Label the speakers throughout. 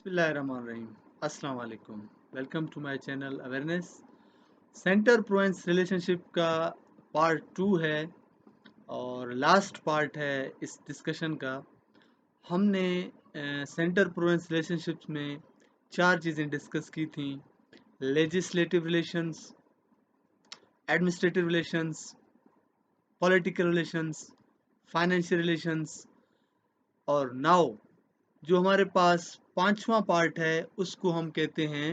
Speaker 1: बिस्मिल्लाहिर्रहमानिर्रहीम। अस्सलाम वालेकुम। Welcome to my channel awareness. Centre province relationship का पार्ट 2 है और लास्ट पार्ट है इस डिस्कशन का। हमने सेंटर प्रोविंस रिलेशनशिप्स में चार चीज़ें डिस्कस की थी: legislative relations, administrative relations, political relations, financial relations. और नाउ जो हमारे पास पांचवा पार्ट है उसको हम कहते हैं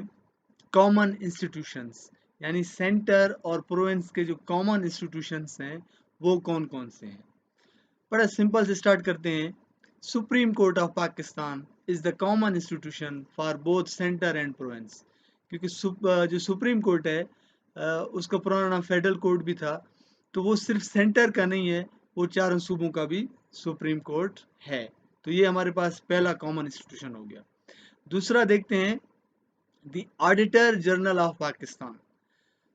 Speaker 1: कॉमन इंस्टीट्यूशंस, यानी सेंटर और प्रोविंस के जो कॉमन इंस्टीट्यूशंस हैं वो कौन कौन से हैं। बड़ा सिंपल से स्टार्ट करते हैं। Supreme court of Pakistan is the common institution for both centre and province, क्योंकि जो सुप्रीम कोर्ट है उसका पुराना नाम फेडरल कोर्ट भी था, तो वो सिर्फ सेंटर का नहीं है, वो चारों सूबों का भी सुप्रीम कोर्ट है। तो ये हमारे पास पहला कॉमन इंस्टीट्यूशन हो गया। दूसरा देखते हैं the auditor general of Pakistan.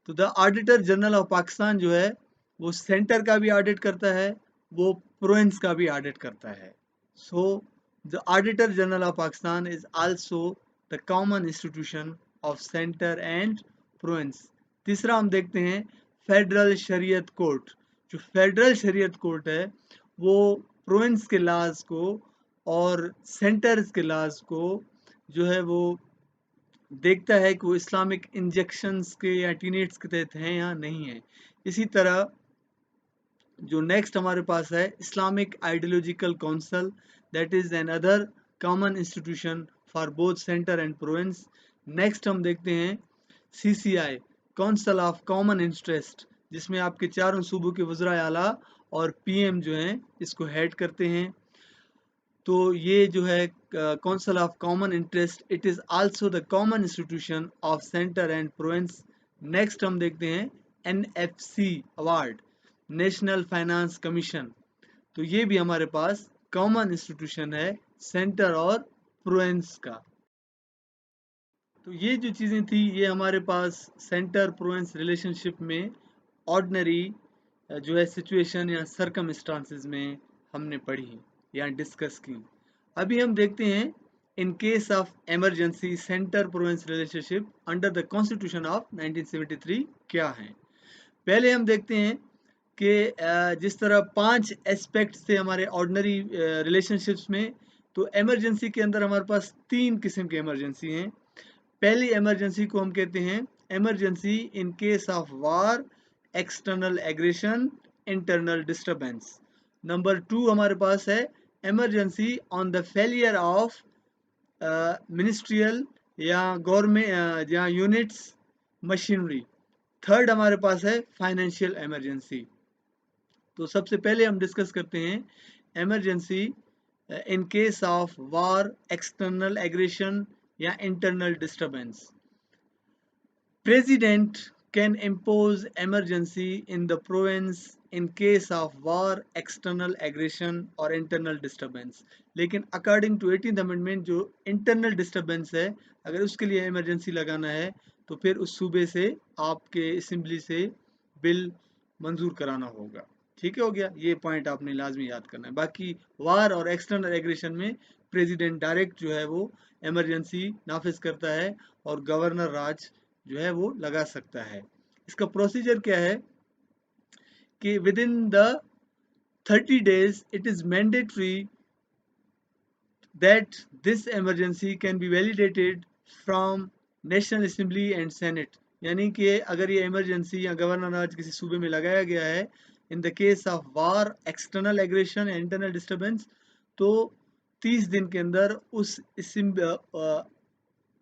Speaker 1: तो the auditor general of Pakistan जो है वो सेंटर का भी ऑडिट करता है, वो प्रोविंस का भी ऑडिट करता है। So the auditor general of Pakistan is also the common institution of centre and province. तीसरा हम देखते हैं फेडरल शरीयत कोर्ट। जो फेडरल शरीयत कोर्ट है वो प्रोविंस के लाज को और सेंटर्स के लाज को जो है वो देखता है कि वो इस्लामिक इंजेक्शंस के या टीनेट्स के तहत हैं या नहीं है। इसी तरह जो नेक्स्ट हमारे पास है Islamic ideological council, that is an other common institution for both centre and province. Next हम देखते हैं CCI, council of common interest, जिसमें आपके चारों सूबों के वज़राए आला और पीएम जो हैं इसको हेड करते हैं। तो ये जो है council of common interest, it is also the common institution of centre and province. Next हम देखते हैं NFC award, national finance commission. तो ये भी हमारे पास कॉमन इंस्टीट्यूशन है सेंटर और प्रोविंस का। तो ये जो चीज़ें थी ये हमारे पास सेंटर प्रोविंस रिलेशनशिप में ऑर्डिनरी जो है सिचुएशन या सरकमस्टांसेस में हमने पढ़ी या डिस्कस की। अभी हम देखते हैं इन case of emergency centre province relationship under the constitution of 1973 क्या है। पहले हम देखते हैं कि जिस तरह 5 एस्पेक्ट थे हमारे ऑर्डिनरी रिलेशनशिप्स में, तो इमरजेंसी के अंदर हमारे पास 3 किस्म के इमरजेंसी हैं। पहली इमरजेंसी को हम कहते हैं emergency in case of war, external aggression, internal disturbance. Number 2 हमारे पास है emergency on the failure of ministerial या गवर्नमेंट या यूनिट्स मशीनरी। थर्ड हमारे पास है फाइनेंशियल इमरजेंसी। तो सबसे पहले हम डिस्कस करते हैं emergency in case of war, external aggression या internal disturbance. President can impose emergency in the province in case of war, external aggression or internal disturbance। लेकिन अकॉर्डिंग टू 18th अमेंडमेंट जो internal disturbance है, अगर उसके लिए emergency लगाना है तो फिर उस सूबे से आपके असेंबली से बिल मंजूर कराना होगा। ठीक है, हो गया। ये पॉइंट आपने लाजमी याद करना है। बाकी वार और एक्सटर्नल एग्रेशन में प्रेसिडेंट डायरेक्ट जो है वो इमरजेंसी नाफिज करता है और गवर्नर राज जो है वो लगा सकता है। इसका प्रोसीजर क्या है कि with in the 30 days it is mandatory that this emergency can be validated from national assembly and senate. यानी कि अगर ये इमरजेंसी या गवर्नर राज किसी सूबे में लगाया गया है in the case of war, external aggression and internal disturbance, तो 30 दिन के अंदर उस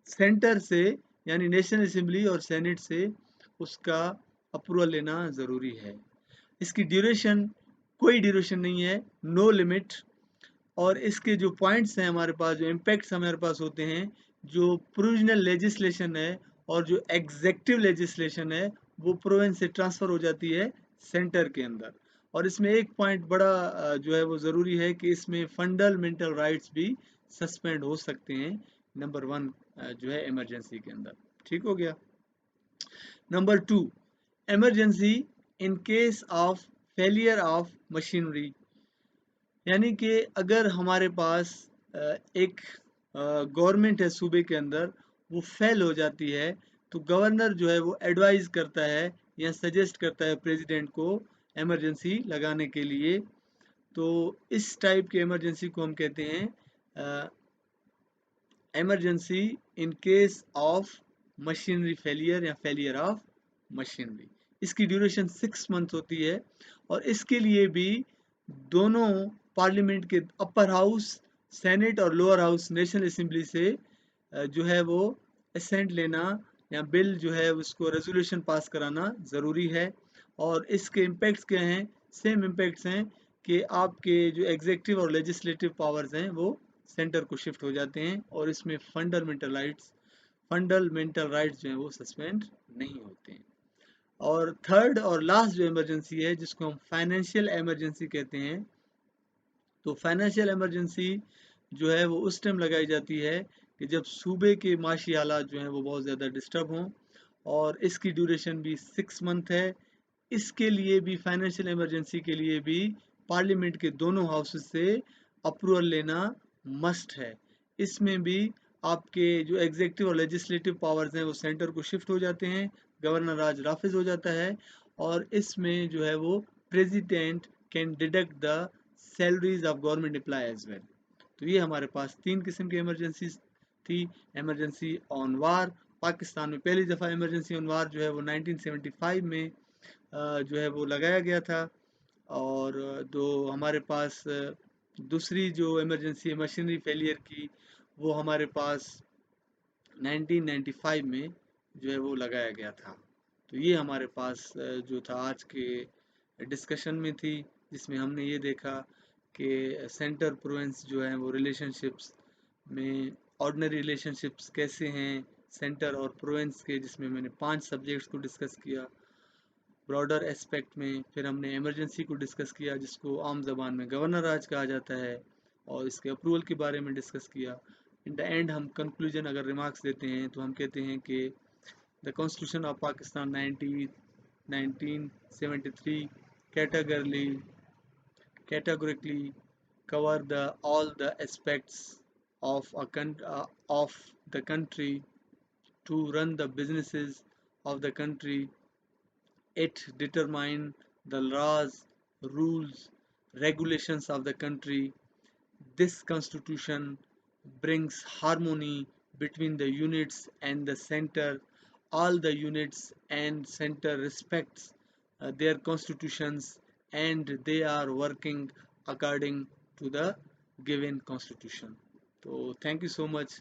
Speaker 1: सेंटर से यानी नेशनल असेंबली और सेनेट से उसका अप्रूवल लेना ज़रूरी है। इसकी ड्यूरेशन कोई ड्यूरेशन नहीं है, नो लिमिट। और इसके जो पॉइंट्स हैं हमारे पास, जो इम्पैक्ट्स हमारे पास होते हैं, जो प्रोविजनल लेजिस्लेशन है और जो एग्जेक्टिव लेजिस्लेशन है वो प्रोविंस से ट्रांसफ़र हो जाती है सेंटर के अंदर। और इसमें एक पॉइंट बड़ा जो है वो ज़रूरी है कि इसमें फंडामेंटल राइट्स भी सस्पेंड हो सकते हैं नंबर 1 जो है इमरजेंसी के अंदर। ठीक हो गया। Number 2, emergency in case of failure of machinery. यानी कि अगर हमारे पास एक गवर्नमेंट है सूबे के अंदर वो फेल हो जाती है, तो गवर्नर जो है वो एडवाइस करता है या सजेस्ट करता है प्रेसिडेंट को इमरजेंसी लगाने के लिए। तो इस टाइप के इमरजेंसी को हम कहते हैं emergency in case of machinery failure या फेलियर ऑफ मशीनरी। इसकी ड्यूरेशन 6 मंथ होती है और इसके लिए भी दोनों पार्लियामेंट के अपर हाउस सेनेट और लोअर हाउस नेशनल असेंबली से जो है वो असेंट लेना या बिल जो है उसको रेजोल्यूशन पास कराना ज़रूरी है। और इसके इम्पैक्ट्स क्या हैं? सेम इम्पैक्ट्स हैं कि आपके जो एग्जेक्टिव और लेजिस्लेटिव पावर्स हैं वो सेंटर को शिफ्ट हो जाते हैं और इसमें फंडामेंटल राइट्स जो हैं वो सस्पेंड नहीं होते हैं। और थर्ड और लास्ट जो इमरजेंसी है जिसको हम फाइनेंशियल इमरजेंसी कहते हैं, तो फाइनेंशियल इमरजेंसी जो है वो उस टाइम लगाई जाती है कि जब सूबे के माशी हालात जो हैं वो बहुत ज़्यादा डिस्टर्ब हों, और इसकी ड्यूरेशन भी 6 मंथ है। इसके लिए भी फाइनेंशियल इमरजेंसी के लिए भी पार्लियामेंट के दोनों हाउसेस से अप्रूवल लेना मस्ट है। इसमें भी आपके जो एग्जेक्टिव और लेजिस्लेटिव पावर्स हैं वो सेंटर को शिफ्ट हो जाते हैं, गवर्नर राज राफिज हो जाता है, और इसमें जो है वो president can deduct the salaries of government employ as well. तो ये हमारे पास 3 किस्म की इमरजेंसीज थी। इमरजेंसी ऑन वार, पाकिस्तान में पहली दफ़ा इमरजेंसी ऑन वार जो है वो 1975 में जो है वो लगाया गया था। और जो हमारे पास दूसरी जो इमरजेंसी है मशीनरी फेलियर की, वो हमारे पास 1995 में जो है वो लगाया गया था। तो ये हमारे पास जो था आज के डिस्कशन में थी, जिसमें हमने ये देखा कि सेंटर प्रोविंस जो है वो रिलेशनशिप्स में ऑर्डिनरी रिलेशनशिप्स कैसे हैं सेंटर और प्रोविंस के, जिसमें मैंने 5 सब्जेक्ट्स को डिस्कस किया ब्रॉडर एस्पेक्ट में। फिर हमने इमरजेंसी को डिस्कस किया जिसको आम ज़बान में गवर्नर राज कहा जाता है, और इसके अप्रूवल के बारे में डिस्कस किया। इन द एंड हम कंक्लूजन अगर रिमार्क्स देते हैं तो हम कहते हैं कि the constitution of Pakistan 1973 categorically categorically cover all the aspects of the country to run the businesses of the country. It determines the laws, rules, regulations of the country. This constitution brings harmony between the units and the center. All the units and center respects their constitutions, and they are working according to the given constitution. So thank you so much.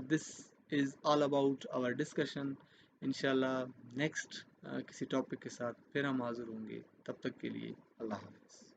Speaker 1: This is all about our discussion. इंशाल्लाह next किसी topic के साथ फिर हम हाजिर होंगे। तब तक के लिए अल्लाह हाफ़िज़।